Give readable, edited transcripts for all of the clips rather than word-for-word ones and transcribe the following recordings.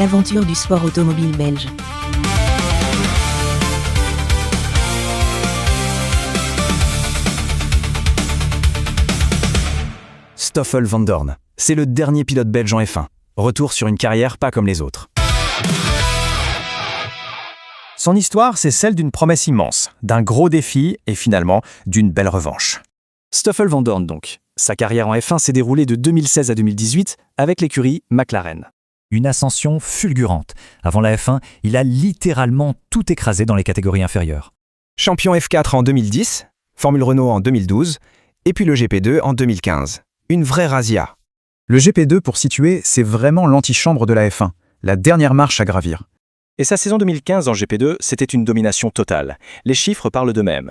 L'aventure du sport automobile belge. Stoffel Vandoorne, c'est le dernier pilote belge en F1. Retour sur une carrière pas comme les autres. Son histoire, c'est celle d'une promesse immense, d'un gros défi et finalement d'une belle revanche. Stoffel Vandoorne donc. Sa carrière en F1 s'est déroulée de 2016 à 2018 avec l'écurie McLaren. Une ascension fulgurante. Avant la F1, il a littéralement tout écrasé dans les catégories inférieures. Champion F4 en 2010, Formule Renault en 2012, et puis le GP2 en 2015. Une vraie razzia. Le GP2, pour situer, c'est vraiment l'antichambre de la F1, la dernière marche à gravir. Et sa saison 2015 en GP2, c'était une domination totale. Les chiffres parlent d'eux-mêmes.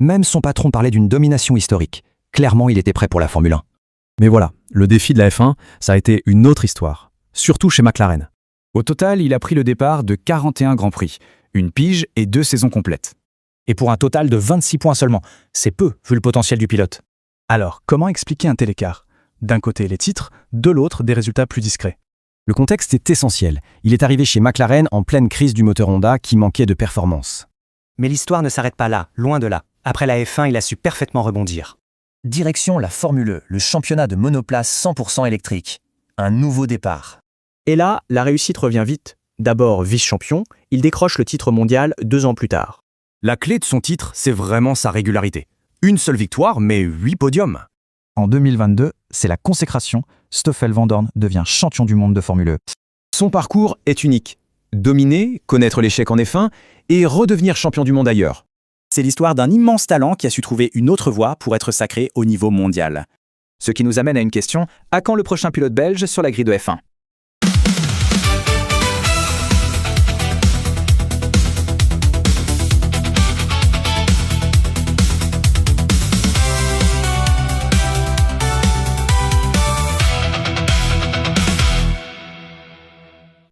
Même son patron parlait d'une domination historique. Clairement, il était prêt pour la Formule 1. Mais voilà, le défi de la F1, ça a été une autre histoire. Surtout chez McLaren. Au total, il a pris le départ de 41 Grands Prix, une pige et 2 saisons complètes. Et pour un total de 26 points seulement. C'est peu, vu le potentiel du pilote. Alors, comment expliquer un tel écart? D'un côté les titres, de l'autre des résultats plus discrets. Le contexte est essentiel. Il est arrivé chez McLaren en pleine crise du moteur Honda qui manquait de performance. Mais l'histoire ne s'arrête pas là, loin de là. Après la F1, il a su parfaitement rebondir. Direction la Formule E, le championnat de monoplace 100% électrique. Un nouveau départ. Et là, la réussite revient vite. D'abord vice-champion, il décroche le titre mondial 2 ans plus tard. La clé de son titre, c'est vraiment sa régularité. Une seule victoire, mais 8 podiums. En 2022, c'est la consécration. Stoffel Vandoorne devient champion du monde de Formule E. Son parcours est unique. Dominer, connaître l'échec en F1 et redevenir champion du monde ailleurs. C'est l'histoire d'un immense talent qui a su trouver une autre voie pour être sacré au niveau mondial. Ce qui nous amène à une question, à quand le prochain pilote belge sur la grille de F1 ?